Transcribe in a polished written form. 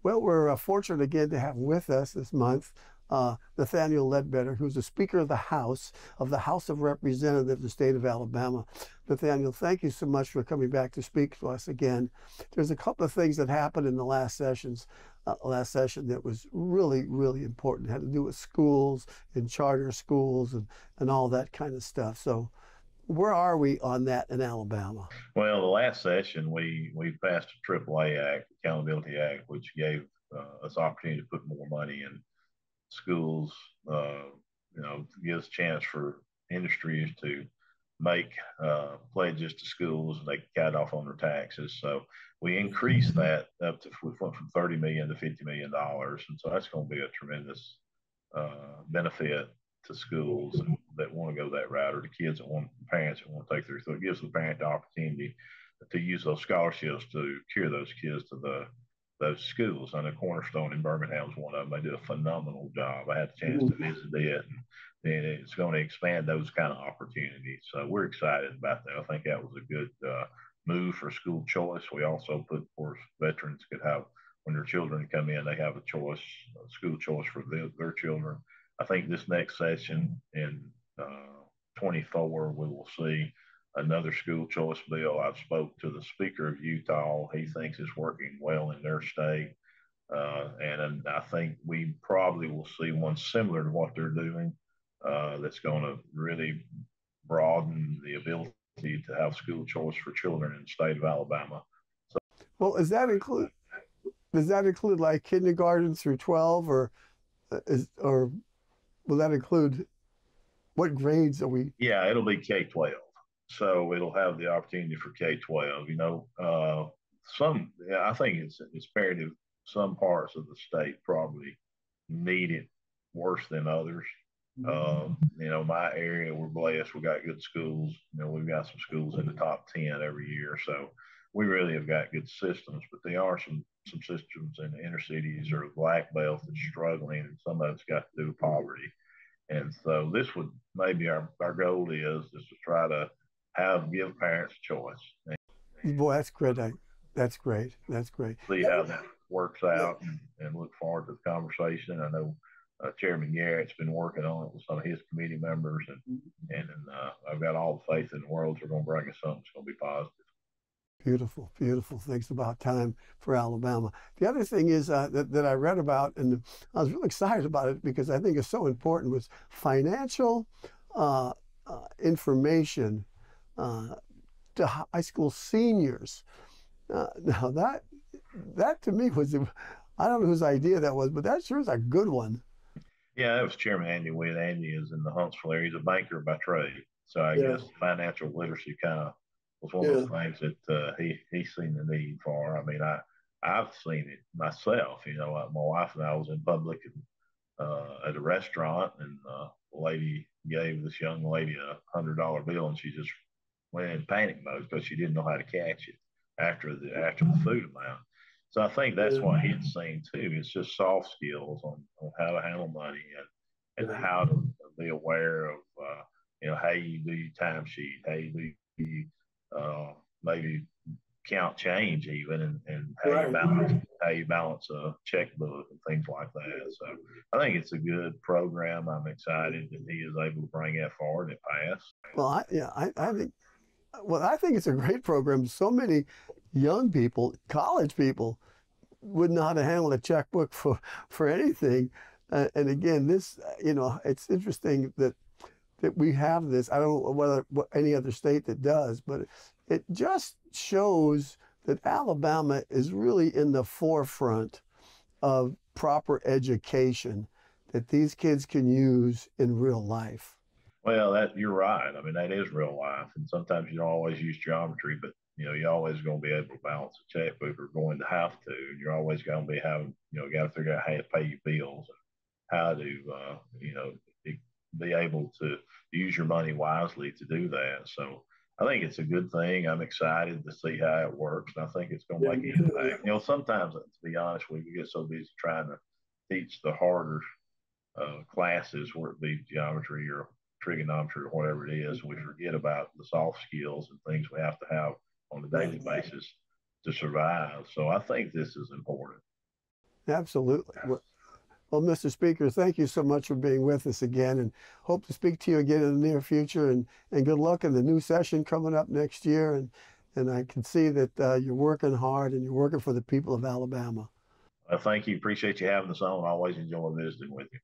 Well, we're fortunate again to have with us this month Nathaniel Ledbetter, who's the Speaker of the House of Representatives of the state of Alabama. Nathaniel, thank you so much for coming back to speak to us again. There's a couple of things that happened in the last session that was really, really important. It had to do with schools and charter schools and all that kind of stuff. So where are we on that in Alabama? Well, the last session, we passed a AAA Act, Accountability Act, which gave us opportunity to put more money in schools, gives a chance for industries to make pledges to schools and they can cut off on their taxes. So we increased that up to, we went from 30 million to $50 million. And so that's going to be a tremendous benefit to schools that want to go that route, or the kids that want, parents that want to take through. So it gives the parent the opportunity to use those scholarships to carry those kids to those schools. I know Cornerstone in Birmingham is one of them. They do a phenomenal job. I had a chance to visit it, and it's going to expand those kind of opportunities. So we're excited about that. I think that was a good move for school choice. We also put, of course, veterans could have, when their children come in, they have a choice, a school choice for their children. I think this next session in 24, we will see another school choice bill. I spoke to the Speaker of Utah. He thinks it's working well in their state. And I think we probably will see one similar to what they're doing that's going to really broaden the ability to have school choice for children in the state of Alabama. So, Well, does that include like kindergarten through 12, or will that include what grades are we? yeah, it'll be K-12. So it'll have the opportunity for K-12. Yeah, I think it's imperative. Some parts of the state probably need it worse than others. My area, we're blessed. We got good schools. We've got some schools in the top 10 every year. So we really have got good systems, but there are some systems in the inner cities or black belt that's struggling, and some of it's got to do with poverty. And so this would maybe our goal is to try to give parents a choice Boy, that's great. That's great. That's great. see Yeah, how that works out, and look forward to the conversation. I know Chairman Garrett's been working on it with some of his committee members, and I've got all the faith in the world they're going to bring us something that's going to be positive. beautiful, beautiful. Thanks about time for Alabama. The other thing is that I read about, and I was really excited about it because I think it's so important, was financial uh, information uh, to high school seniors. Now that to me was, I don't know whose idea that was, but that sure is a good one. Yeah, that was Chairman Andy Witt. Andy is in the Huntsville area. He's a banker by trade, so I Yeah, guess financial literacy kind of was one of yeah. those things that he's seen the need for. I mean, I've seen it myself. Like my wife and I was in public and at a restaurant, and the lady gave this young lady $100 bill, and she just went in panic mode because she didn't know how to catch it after the food amount. So I think that's Yeah. what he's saying too. It's just soft skills on how to handle money and Yeah. how to be aware of how you do your timesheet, how you do you maybe count change even, and Right. how you balance a checkbook and things like that. So I think it's a good program. I'm excited that he is able to bring that forward and it passed. Well, I think, well, I think it's a great program. So many young people, college people, wouldn't know how to handle a checkbook for anything. And again, this, it's interesting that we have this. I don't know whether what any other state that does, but it just shows that Alabama is really in the forefront of proper education that these kids can use in real life. Well, that you're right. I mean, that is real life, and sometimes you don't always use geometry, but you're always going to be able to balance a checkbook or going to have to. And you're always going to be having, got to figure out how to pay your bills and how to, be able to use your money wisely to do that. So I think it's a good thing. I'm excited to see how it works, and I think it's going to Yeah, make me an too. impact. Sometimes, to be honest, we get so busy trying to teach the harder classes, whether it be geometry or trigonometry or whatever it is, we forget about the soft skills and things we have to have on a daily Right. basis to survive. So I think this is important. Absolutely. Well, Mr. Speaker, thank you so much for being with us again, and hope to speak to you again in the near future. And good luck in the new session coming up next year. And I can see that you're working hard and you're working for the people of Alabama. Thank you. Appreciate you having us on. I always enjoy visiting with you.